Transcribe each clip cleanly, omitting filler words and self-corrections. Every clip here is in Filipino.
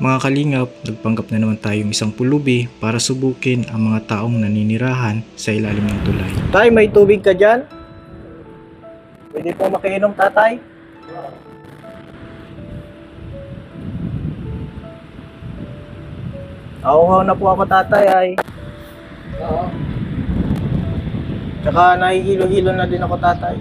Mga kalingap, nagpanggap na naman tayong isang pulubi para subukin ang mga taong naninirahan sa ilalim ng tulay. Tay, may tubig ka dyan? Pwede po makiinom, tatay? Nauuhaw na po ako, tatay, ay. Oo. Tsaka nahihilo-hilo na din ako, tatay.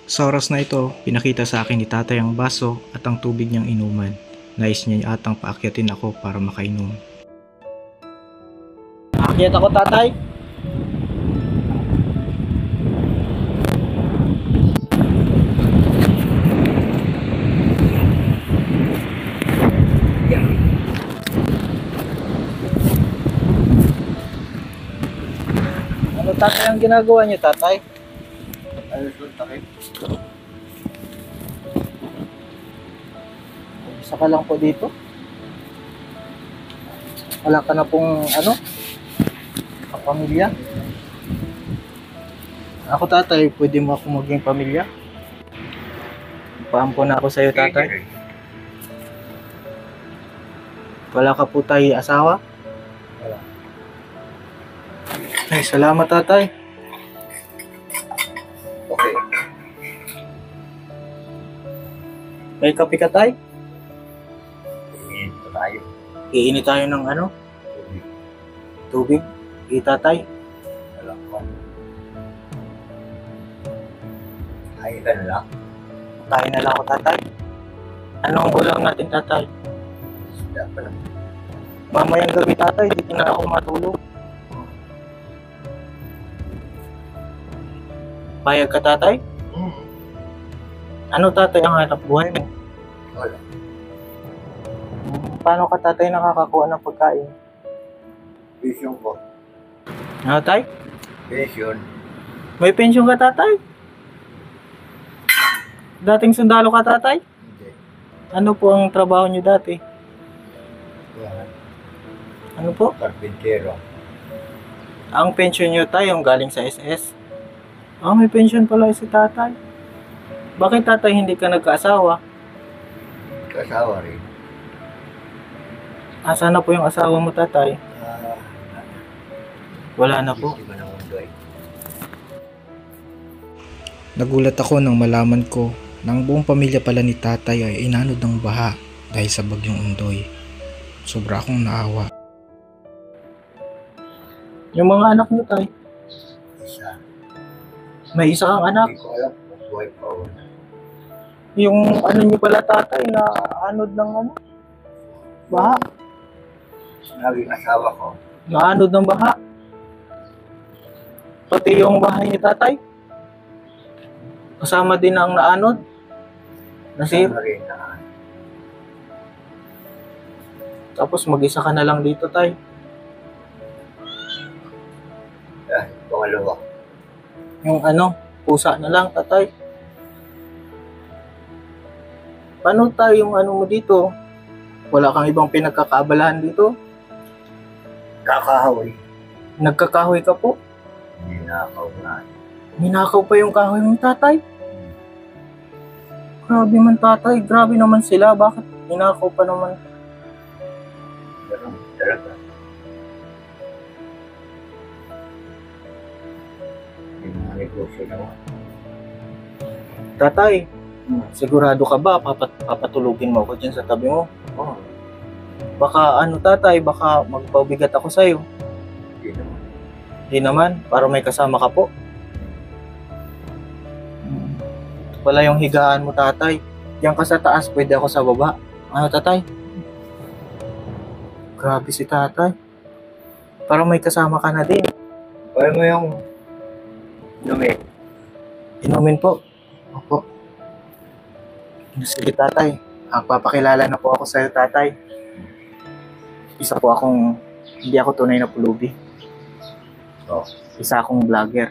Sa oras na ito, pinakita sa akin ni tatay ang baso at ang tubig niyang inuman. Nais niya atang paakyatin ako para makainom. Aakyat ako, tatay? Ano, tatay, ang ginagawa niyo, tatay? Ayos lang takip. Isa ka lang po dito? Wala ka na pong pamilya? Ako, tatay, pwede mo ako maging pamilya? Paampon na ako sa'yo, tatay. Wala ka po tayo asawa? Wala. Ay, salamat, tatay. Okay. May kape ka, tay? Iinit pa tayo. Iinit tayo ng tubig. Tatay. Alam ko. Ay ka na lang. Tayo na lang ako, tatay. Anong ulam natin, tatay? Sila pa lang. Mamayang gabi, tatay, dito na ako matulog. Payag ka, tatay? Ano, tatay, ang hanap buhay mo? Wala. Paano ka, tatay, nakakakuha ng pagkain? Vision ko. Ano, tay? Vision. May pensyon ka, tatay? Dating sundalo ka, tatay? Hindi. Ano po ang trabaho niyo dati? Yan. Ano po? Karpintero. Ang pensyon niyo, tay, yung galing sa SS? Ah, may pensyon pala si tatay. Bakit, tatay, hindi ka nagkaasawa? Kasawa rin. Asa na po yung asawa mo, tatay? Wala na po. Hindi ko na mundo ay. Nagulat ako nang malaman ko na ang buong pamilya pala ni tatay ay inanod ng baha dahil sa bagyong Undoy. Sobra akong naawa. Yung mga anak mo, tay? Isa. May isa kang anak? Hindi ko alam kung buhay pa o na. Yung ano niyo pala, tatay, na anod ng baha? Naging asawa ko. Naanod ng baha? Pati yung bahay ni tatay? Kasama din ang naanod? Nasir? Kasama rin na. Tapos mag-isa ka na lang dito, tay. Pangalawa. Yung pusa na lang, tatay. Paano tayo yung mo dito? Wala kang ibang pinagkakaabalahan dito? Kakahoy. Nagkakahoy ka po? Hindi na ako na. Ninakaw pa yung kahoy mo, tatay? Grabe man, tatay. Grabe naman sila. Bakit ninakaw pa naman? Ganun talaga. May mga negosyo naman. Tatay, sigurado ka ba papatulugin mo ako dyan sa tabi mo? Oo. Baka tatay, baka magpabigat ako sa'yo. Hindi naman. Di naman, para may kasama ka po. Ito pala yung higaan mo, tatay. Diyan ka sa taas, pwede ako sa baba. Ano, tatay? Grabe si tatay. Para may kasama ka na din. Kaya mo yung dumi. Inumin po. Opo. Sige, tatay. Papakilala na po ako sa'yo, tatay. Isa po akong, hindi ako tunay na pulubi. Oh. Isa akong vlogger.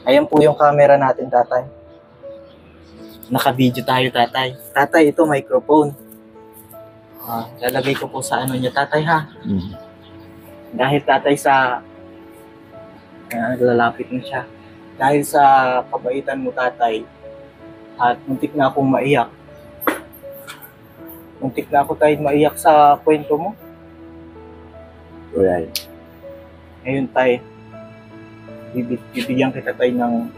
Ayan po yung camera natin, tatay. Naka-video tayo, tatay. Tatay, ito microphone. Lalagay ko po sa niya, tatay, ha? Dahil tatay sa lalapit na siya. Dahil sa kabaitan mo, tatay, at muntik na akong maiyak. Muntik na ako, tay, maiyak sa kwento mo. Wala. Ngayon, tay, bibigyan kita, tay, ng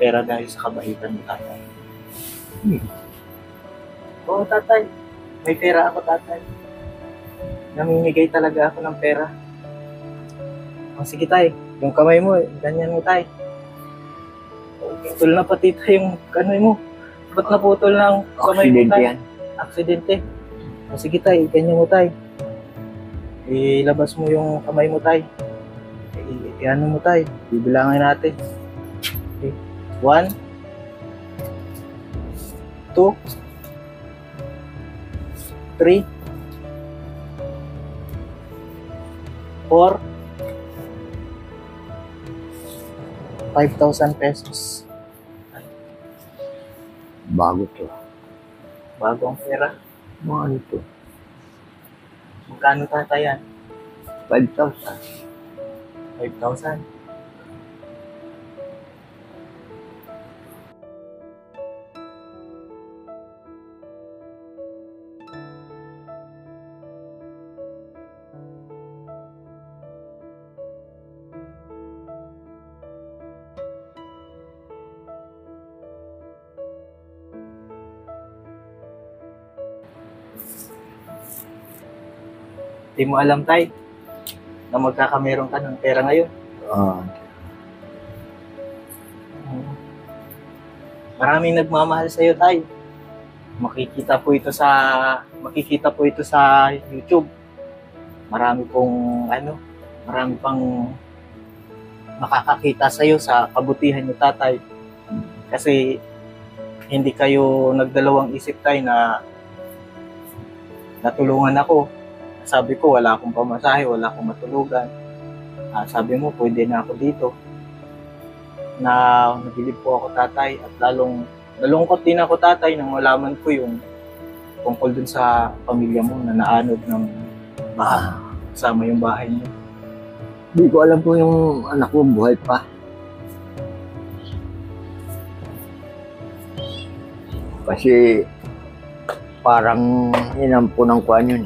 pera dahil sa kabaitan mo, tatay. Oo, tatay. May pera ako, tatay. Namimigay talaga ako ng pera. O, sige, tay. Yung kamay mo, ganyan mo, tay. Putol na pati, tay, yung kamay mo. Ba't naputol na ang kamay mo, Aksidente tay? yan. Aksidente. O, sige, tay. Ganyan mo, tay. Ilabas mo yung kamay mo, tay. Ano mo, tay. Bibilangin natin. Okay. 1, 2, 3, 4, 5,000 pesos. Bago to. Bagong pera. Mga ano to? Magkano, tatay, yan? 5,000. 5,000. Di mo alam, tay, na magkakameron ka ng pera ngayon. Ah, Maraming nagmamahal sa iyo, tay. Makikita po ito sa YouTube. Marami pang makakakita sa iyo sa kabutihan niyo, tatay. Kasi hindi kayo nagdalawang isip, tay, na natulungan ako. Sabi ko, wala akong pamasahe, wala akong matulugan. Sabi mo, pwede na ako dito. Na nabilib po ako, tatay, at lalong nalungkot din ako, tatay, nang malaman ko yung tungkol dun sa pamilya mo na naanod ng baha kasama yung bahay niyo. Hindi ko alam po yung anak ko buhay pa. Kasi parang hinampo ng kwan yun.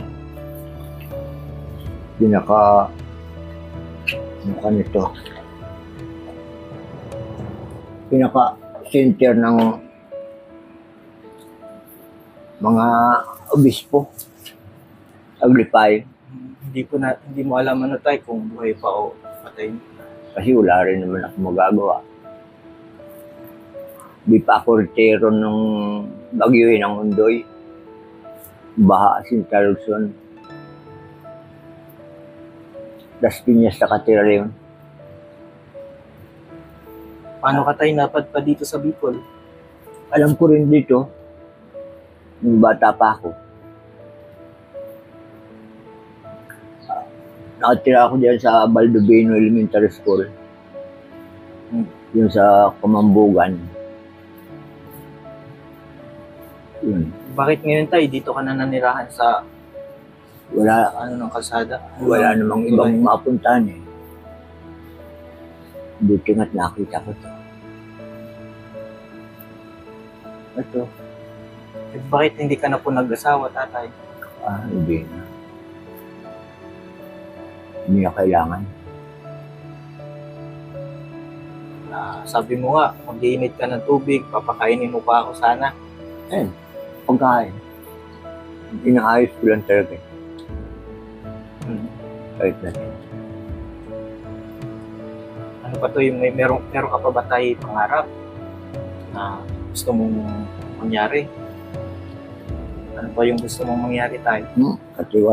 Pinaka-center ng mga obispo. Aglipay. Hindi mo alam, ano, tay, kung buhay pa o patay. Kasi wala rin naman ako magagawa. Di pa ako retiro nung bagyuhin ng Undoy. Baha, Sinta Luzon. Las Piñas na katira rin. Paano ka, tay, napadpad dito sa Bicol? Alam ko rin dito, nung bata pa ako. Nakatira ako diyan sa Baldovino Elementary School. Yung sa Kamambugan. Yun. Bakit ngayon, tay, dito ka na nanirahan sa Wala, ng kalsada? wala namang ibang mapuntahan eh. Buti nga't nakita ko to. Ito. Bakit hindi ka na po nag-asawa, tatay? Hindi na. Hindi na kailangan. Sabi mo nga, mag-iinit ka ng tubig, papakainin mo pa ako sana. Pagkain. Inaayos ko lang talaga. Kahit natin. Ano pa to, yung meron ka pa ba tayo pangarap na gusto mong mangyari? Ano pa yung gusto mong mangyari, tayo?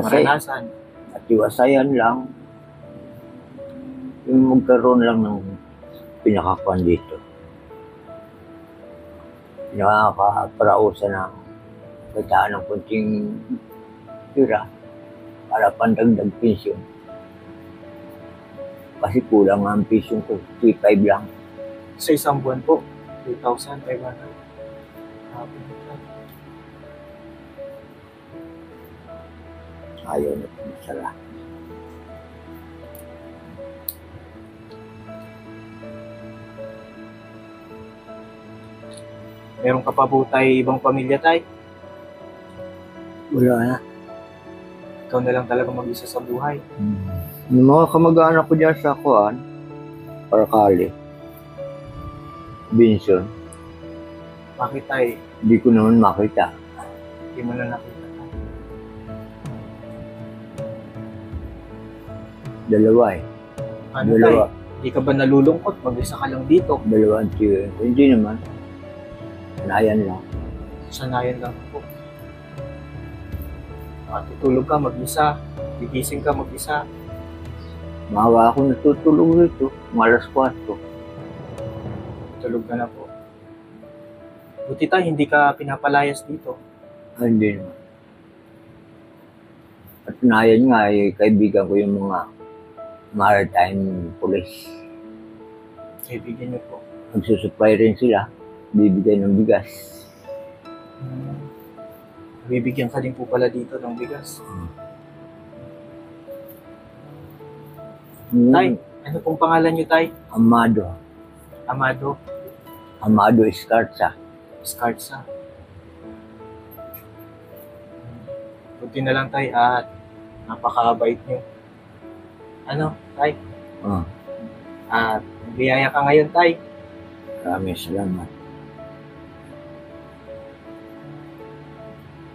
Maranasan. Katiwasayan lang. Yung magkaroon lang ng pinakakuan dito. Pinakaparausan ng kataan ng kunting tira para pandagdag pensyon. Kasi kulang ang pensyon ko, 3,500 lang. Sa isang buwan po, 2,500. Ayaw na masala. Meron ka pa po tay ibang pamilya tay? Wala na. Ikaw na lang talaga mag-isa sa buhay. Yung mga kamag-anak ko dyan sa Kuan, Paracali, Binson, Bakit tay? hindi ko naman makita. Hindi mo na nakita tay. Dalawa eh. Ano Dalawa. tay? Hindi ka ba nalulungkot? Mag-isa ka lang dito. Dalawa ang tiyo. Hindi naman. Sanayan lang. Sanayan lang po. Tutulog ka mag-isa. Gigising ka mag-isa. Mahawa ako natutulog rito. Mga alas 4. Tulog ka na po. Buti tayo, hindi ka pinapalayas dito. Hindi naman. At sanayan nga eh, kaibigan ko yung mga maritime police. Kaibigan niyo po. Magsusupply rin sila. Bibigay ng bigas. Bibigyan ka din po pala dito ng bigas. Tay, ano pong pangalan niyo tay? Amado. Amado Amado Escarza. Escarza. Buti na lang tay at napakabait niyo. Ano, tay? Ah, At biyaya ka ngayon tay. maraming salamat.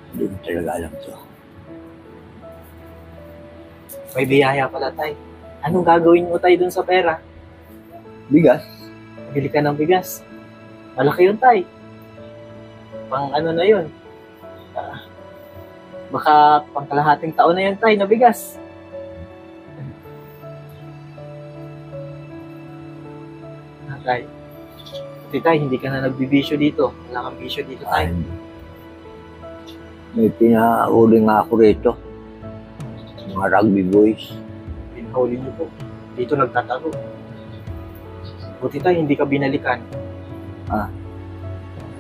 Hindi ko talaga alam to. May biyaya pala tay. Anong gagawin mo tay dun sa pera? Bigas? Bili ka ng bigas. Malaki yun tay. Pang ano na yun. Baka pang kalahating taon na yan tay na bigas. Tay. Buti tay, hindi ka na nagbibisyo dito. Wala kang bisyo dito tay. Ay, may pinahuli nga ako rito. Mga rugby boys. Pinahuli niyo po. Dito nagtatago. Buti tay, hindi ka binalikan.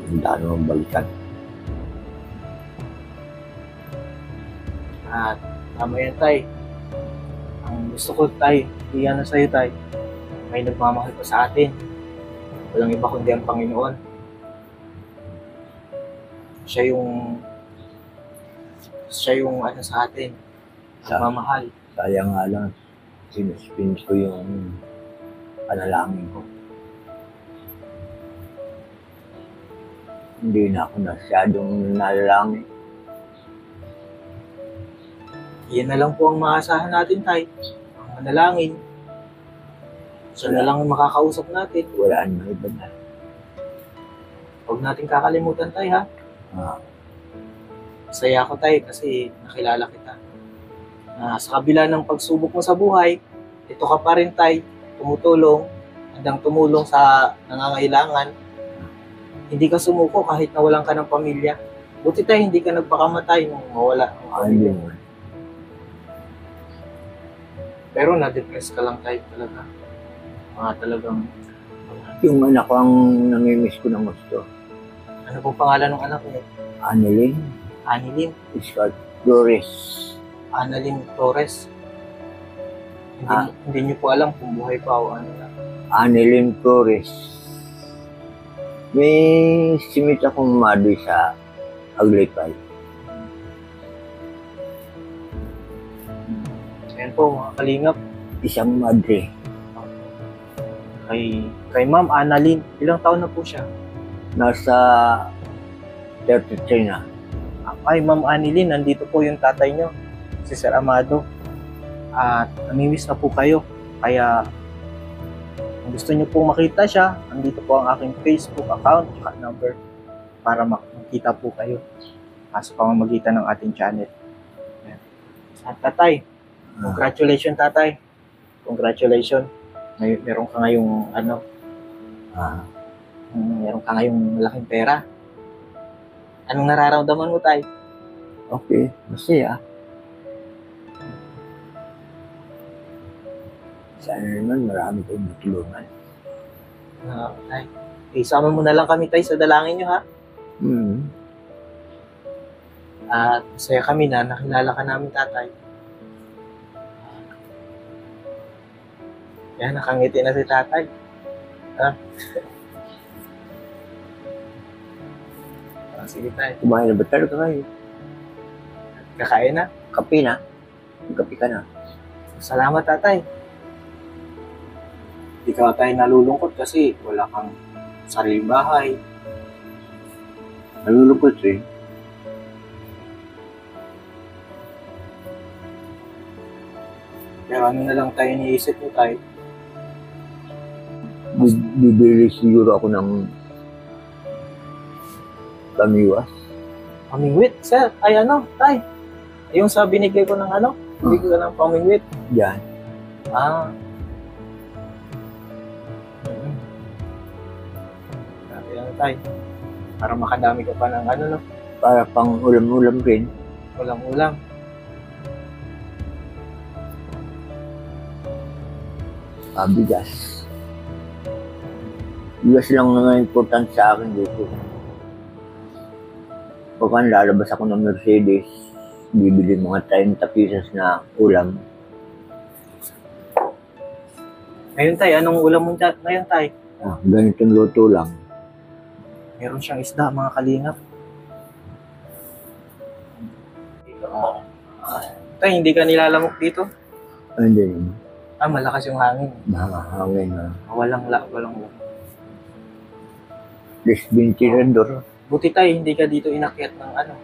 Hindi naman balikan. At tama yan tay. Ang gusto ko tay, iyan na sa'yo tay. May nagmamahal pa sa atin. Walang iba kundi ang Panginoon. Siya yung ano sa atin. Nagmamahal. Sayang nga lang, sinuspend ko yung panalangin ko. Hindi na ako masyadong nalalangin. Iyan na lang po ang maasahan natin tay. Ang manalangin. Siya na lang ang makakausap natin. Wala na iba na. Huwag natin kakalimutan tay ha. Ah, Saya ako tay kasi nakilala kita. Sa kabila ng pagsubok mo sa buhay, ito ka pa rin tay, tumutulong, handang tumulong sa nangangailangan. Hindi ka sumuko kahit nawalan ka ng pamilya. Buti tay, hindi ka nagpakamatay nung mawala ang hindi pamilya. mo. Pero na-depress ka lang tayo talaga. Talagang, Yung anak ko ang namimiss ko ng gusto. ano pong pangalan ng anak niyo? Annalyn Annalyn. Scott Flores. Annalyn Torres. Hindi niyo po alam kung buhay pa o ano na. Annalyn Flores. May simit akong madi sa Aglipay. Ayan po mga kalingap. Isang madre. Kay Ma'am Annalyn. Ilang taon na po siya? Nasa 33 na. Ay, Ma'am Annalyn, nandito po yung tatay niyo, si Sir Amado. At namimiss na po kayo. Kaya, kung gusto niyo po makita siya, nandito po ang aking Facebook account at number para makita po kayo sa pamamagitan ng ating channel. Ayan. At tatay, congratulations tatay. Congratulations. Meron ka ngayong meron ka ngayong malaking pera. Anong nararamdaman mo tay? Okay, masaya. Sana naman marami kayong matulungan. Tay, isama mo na lang kami tay sa dalangin niyo ha. At masaya kami na nakilala ka namin tatay. Yan, nakangiti na si tatay. Ha? Sige tay, Kumain na ba talaga kayo? kakain na. Kape na? Kape ka na. Salamat tatay. Hindi ka tayo nalulungkot kasi wala kang sariling bahay. Nalulungkot rin. Pero ano na lang tayo iniisip mo tayo? Bibili siguro ako ng kamiwas. Pamingwit, sir. Ay ano, tay. Yung sa binigay ko ng ano, binigay ko ng pamingwit. Yan. Ah. Mm. Sabi ano tay. Para makadami ka pa ng ano, no? Para pang ulam-ulam rin. Ulam-ulam. Bigas. Bigas lang naman important sa akin dito. Pagka lalabas ako ng Mercedes, bibili mga 30 pieces na ulam. Ngayon tay, anong ulam mo dyan? Ngayon tay, Ganitong luto lang. meron siyang isda, mga kalingap. Tay, hindi ka nilalamok dito? Hindi naman. Malakas yung hangin. Mahangin na. Walang walang. Des ventilador. Buti tayo, hindi ka dito inakyat ng ano,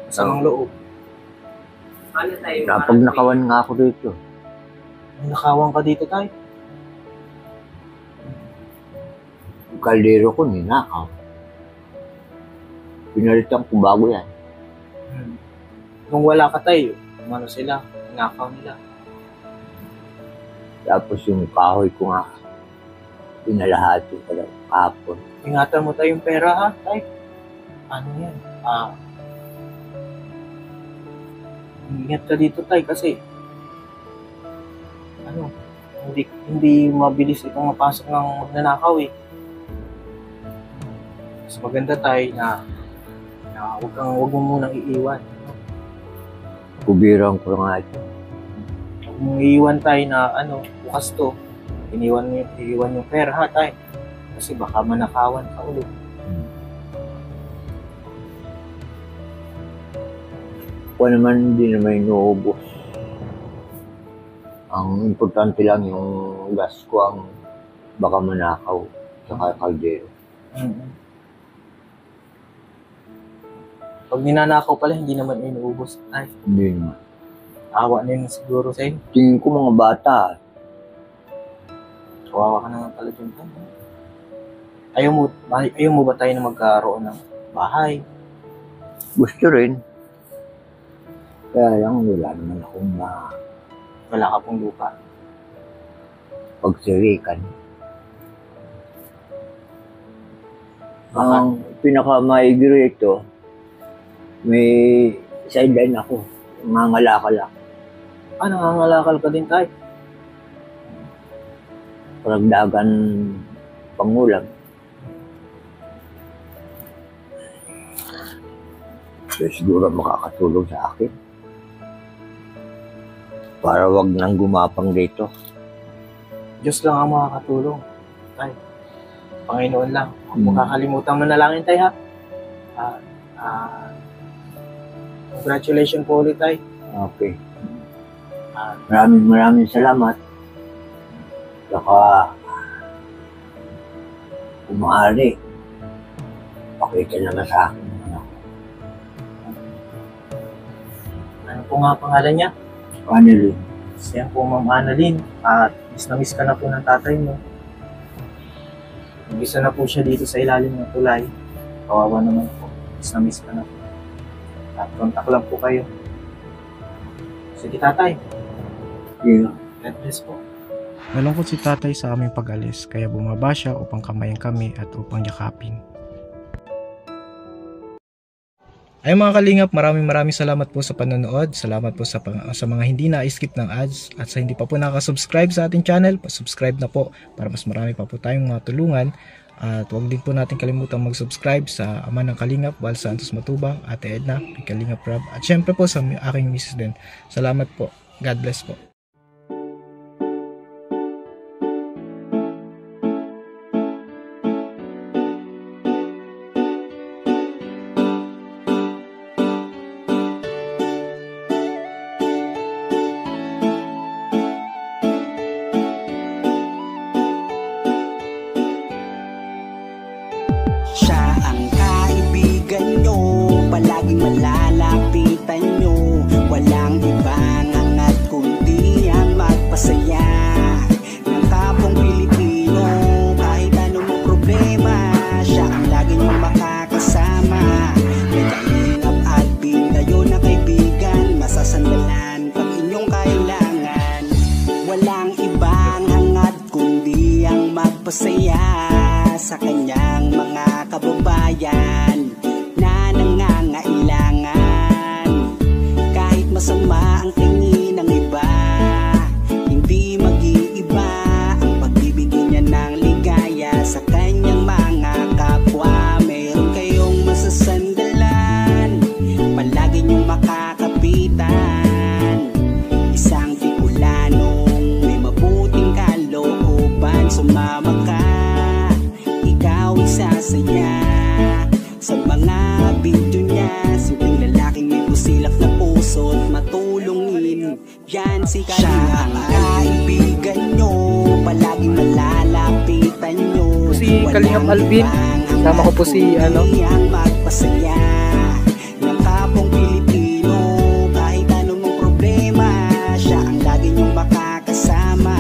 masamang loob. Napag nakawan nga ako dito. Nakawang ka dito tayo. Yung kaldero ko, ninakaw. Pinalitan ko bago yan. Nung wala ka tayo, ano sila, nakaw nila. Tapos yung kahoy ko nga, pinalahati ko lang kapon. Ingatan mo tayong pera ha, tay. Ano yan? Ingat ka dito tay kasi ano, hindi mabilis itong mapasok ng magnanakaw eh. Mas maganda tay na wag mo munang iiwan. Kubiran ko nga ito. Kung iiwan tayo na ano, bukas to, iiwan yung pera ha tay. Kasi baka manakawan ka ulit. Ako naman hindi naman inuubos. Ang importante lang yung gas ko ang baka manakaw sa kaldero. Mm-hmm. Pag ninanakaw pala, hindi naman inuubos. Ay, Hindi naman. awa na yun siguro sa'yo. Tingin ko mga bata, Kawawa ka naman pala dyan. Ayaw mo ba tayo na magkaroon ng bahay? gusto rin. Kaya lang wala naman akong Wala ka pong lupa. pagsirikan. Ang pinaka-maigi rito, may sideline ako. Nangangalakal ako. Nangangalakal ka din tayo. Paragdagan pangulam. So, siguro makakatulong sa akin. Para wag nang gumapang dito. Diyos lang ang makakatulong. Tay, Panginoon lang. Huwag mo kakalimutan mo na lang yun, tay, ha? Congratulations po ulit, tay. Okay. Maraming salamat. Saka, kung maaari, pakita naman sa akin. Ano po nga pangalan niya? Annalyn. Siya po, Ma'am Annalyn. At miss na miss ka na po ng tatay mo. Nag-isa na po siya dito sa ilalim ng tulay. Kawawa naman po. Miss na miss ka na po. At kontak lang po kayo. Sige, tatay. Yeah. God bless po. Nalungkot si tatay sa aming pag-alis kaya bumaba siya upang kamayan kami at upang yakapin. Ay mga kalingap, maraming salamat po sa panonood. Salamat po sa mga hindi na-skip ng ads. At sa hindi pa po nakasubscribe sa ating channel, pasubscribe na po para mas marami pa po tayong matulungan. At huwag din po natin kalimutang mag-subscribe sa ama ng Kalingap, Val Santos Matubang, Ate Edna, kay Kalingap Rob. At syempre po sa aking misis din. Salamat po. God bless po. kababayan na nangangailangan. Kahit masama ang tingin ng iba, hindi mag-iiba ang pagbibigay niya ng ligaya sa kanyang mga kapwa. Meron kayong masasandalan, palagi niyong makakapitan. Isang Bicolanong may mabuting kalooban. Sumama ka, ikaw isasaya sa mga video niya. Simpleng lalaking may busilak na puso't matulungin. Yan si siya ang kaibigan nyo, palaging malalapitan nyo. Si Kalingap Alvin, kasama ko po si ang magpasaya ng kapong Pilipino. Kahit anong problema, siya ang lagi nyong makakasama.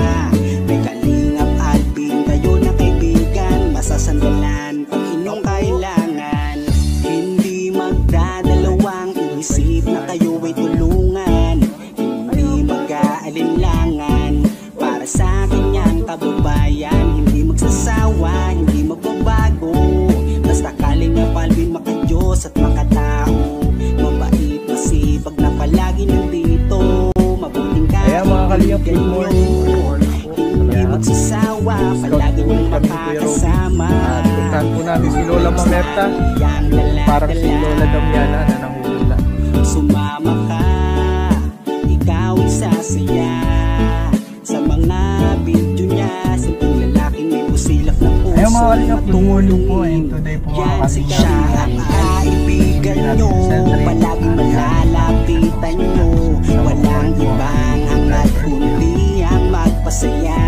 May Kalingap Alvin, kayo na kaibigan, masasandalan pag inyong kailangan. Hindi magdadalawang iisip na kayo ay tulungan. Hindi mag-aalinlangan para sa kanyang kababayan. Hindi magsasawa, hindi magbabago. Basta Kalingap Alvin, maka-Diyos at makatao. Mabait, masipag na palagi nandito. Mabuting Kaya mga Kalingap, good morning. hindi magsasawa, palagi niyong makakasama. At puntahan po namin si Lola Mamerta, parang si Lola Damiana na nanguhula. Sumama ka, ikaw isasaya sa mga video niya. Simpleng lalaking may busilak na puso. Ayun mga Kalingap, good morning po, and today po mga Yan si Kalingap, siya ang kaibigan nyo, palaging malalapitan nyo. Walang ibang hangat kundi ang magpasaya